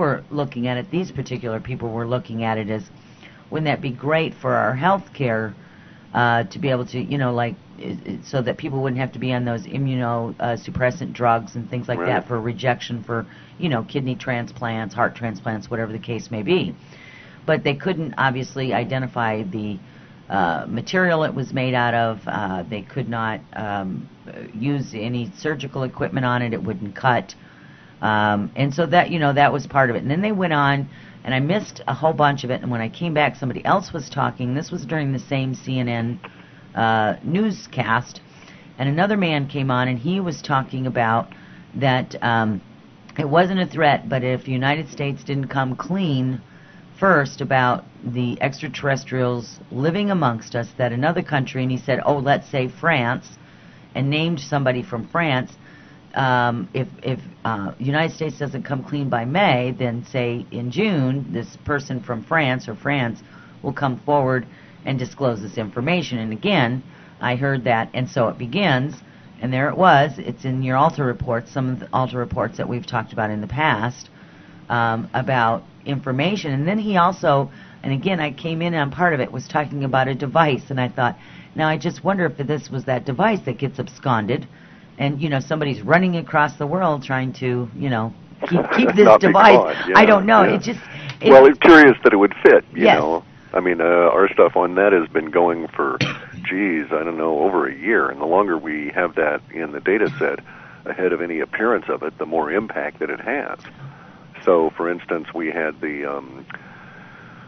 were looking at it, these particular people were looking at it as, wouldn't that be great for our health care to be able to, you know, like, so that people wouldn't have to be on those immunosuppressant drugs and things like that for rejection for, you know, kidney transplants, heart transplants, whatever the case may be. But they couldn't obviously identify the material it was made out of. They could not use any surgical equipment on it. It wouldn't cut. And so that, you know, that was part of it. And then they went on, and I missed a whole bunch of it. And when I came back, somebody else was talking. This was during the same CNN newscast. And another man came on, and he was talking about that it wasn't a threat, but if the United States didn't come clean first about the extraterrestrials living amongst us, that another country, and he said, oh, let's say France, and named somebody from France, if United States doesn't come clean by May, then say in June, this person from France or France will come forward and disclose this information. And again, I heard that, and so it begins, and there it was. It's in your Alta Report, some of the Alta Reports that we've talked about in the past, about information. And then he also, and again, I came in on part of it, was talking about a device, and I thought, now I just wonder if this was that device that gets absconded, and, you know, somebody's running across the world trying to, you know, keep this device. Caught, yeah, I don't know. Yeah. Well, it's curious that it would fit, you know. I mean, our stuff on that has been going for, geez, I don't know, over a year. And the longer we have that in the data set ahead of any appearance of it, the more impact that it has. So, for instance, we had the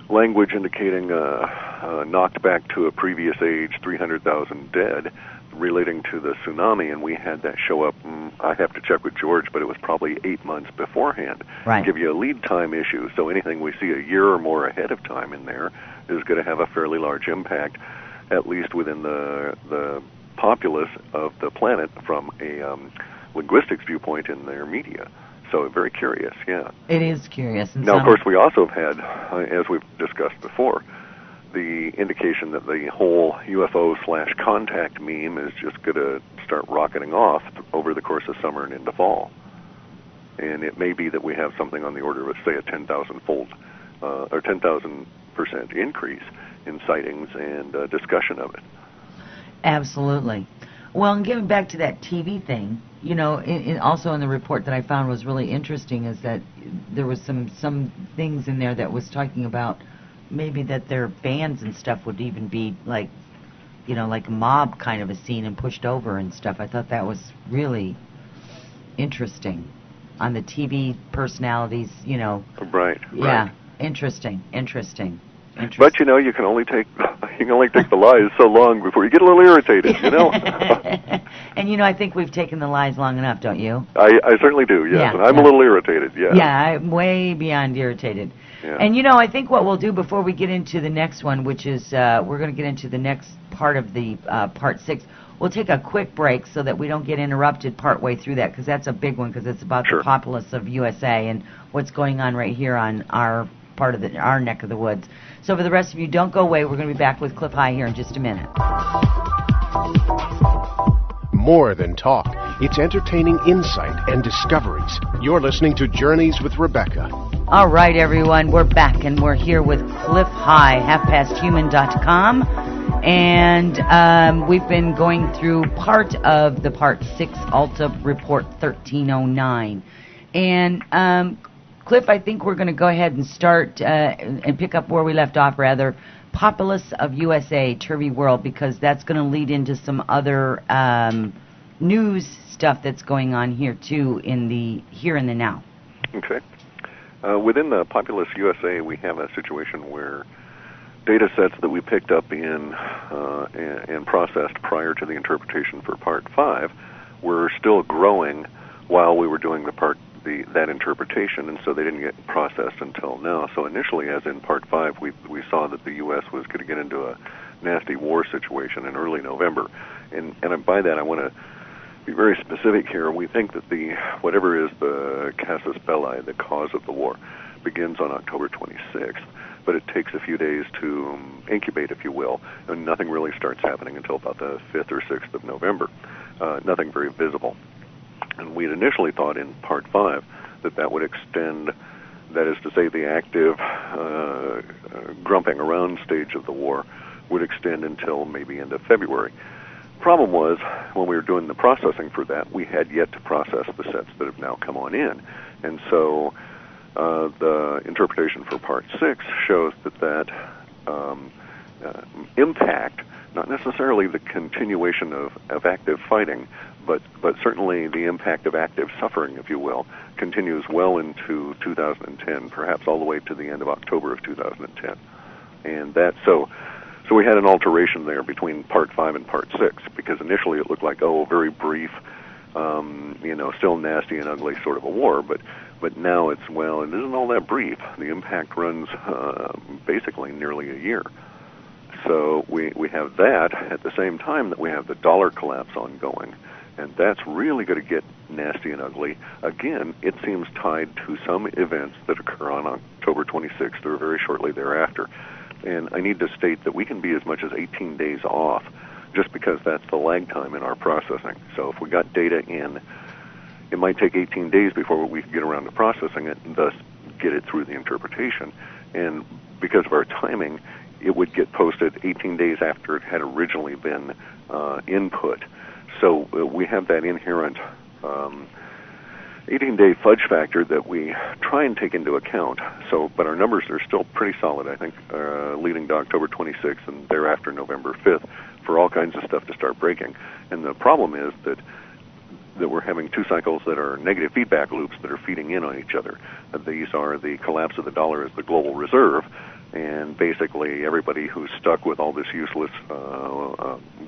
language indicating knocked back to a previous age, 300,000 dead, relating to the tsunami, and we had that show up, I have to check with George, but it was probably 8 months beforehand. Right. Give you a lead time issue, so anything we see a year or more ahead of time in there is going to have a fairly large impact, at least within the populace of the planet from a linguistics viewpoint in their media. So very curious, yeah. It is curious. And now, of course, we also have had, as we've discussed before, the indication that the whole UFO/contact meme is just going to start rocketing off over the course of summer and into fall. And it may be that we have something on the order of, say, a 10,000-fold or 10,000% increase in sightings and discussion of it. Absolutely. Well, and getting back to that TV thing, you know, also in the report that I found was really interesting is that there was some things in there that was talking about maybe that their bands and stuff would even be like, you know, like a mob kind of a scene and pushed over and stuff. I thought that was really interesting on the TV personalities, you know. Right. Yeah, interesting. But you know, you can only take the lies so long before you get a little irritated, you know. And you know, I think we've taken the lies long enough, don't you? I certainly do. Yes, yeah, and I'm a little irritated. Yeah. Yeah, I'm way beyond irritated. Yeah. And you know, I think what we'll do before we get into the next one, which is we're going to get into the next part of the part 6. We'll take a quick break so that we don't get interrupted partway through that, because that's a big one, because it's about the populace of USA and what's going on right here on our part of our neck of the woods. So for the rest of you, don't go away. We're going to be back with Cliff High here in just a minute. More than talk, it's entertaining insight and discoveries. You're listening to Journeys with Rebecca. All right, everyone, we're back, and we're here with Cliff High, halfpasthuman.com, and we've been going through part of the Part 6 Alta Report 1309. And Cliff, I think we're going to go ahead and start and pick up where we left off, rather, Populace of USA, Turvy World, because that's going to lead into some other news stuff that's going on here, too, in the here and the now. Okay. Within the Populace USA, we have a situation where data sets that we picked up in and processed prior to the interpretation for Part 5 were still growing while we were doing that interpretation, and so they didn't get processed until now. So initially, as in Part 5, we saw that the U.S. was going to get into a nasty war situation in early November. And by that, I want to be very specific here. We think that whatever is the casus belli, the cause of the war, begins on October 26th, but it takes a few days to incubate, if you will, and nothing really starts happening until about the 5th or 6th of November. Nothing very visible. And we had initially thought in Part 5 that would extend that is to say the active grumping around stage of the war, would extend until maybe end of February. Problem was, when we were doing the processing for that, we had yet to process the sets that have now come on in. And so the interpretation for Part 6 shows that impact, not necessarily the continuation of active fighting, but certainly the impact of active suffering, if you will, continues well into 2010, perhaps all the way to the end of October of 2010. And that, so we had an alteration there between Part 5 and Part 6, because initially it looked like, very brief, still nasty and ugly sort of a war, but now it's, it isn't all that brief. The impact runs basically nearly a year. So we have that at the same time that we have the dollar collapse ongoing, and that's really going to get nasty and ugly. Again, it seems tied to some events that occur on October 26th or very shortly thereafter. And I need to state that we can be as much as 18 days off just because that's the lag time in our processing. So if we got data in, it might take 18 days before we can get around to processing it and thus get it through the interpretation. And because of our timing, it would get posted 18 days after it had originally been input. So we have that inherent 18-day fudge factor that we try and take into account. So, but our numbers are still pretty solid, I think, leading to October 26th and thereafter November 5th for all kinds of stuff to start breaking. And the problem is that we're having two cycles that are negative feedback loops that are feeding in on each other. These are the collapse of the dollar as the global reserve, and basically everybody who's stuck with all this useless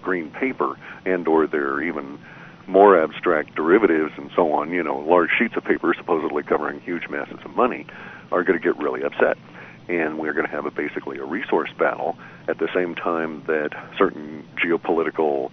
green paper and or their even more abstract derivatives and so on, large sheets of paper supposedly covering huge masses of money, are going to get really upset. And we're going to have basically a resource battle at the same time that certain geopolitical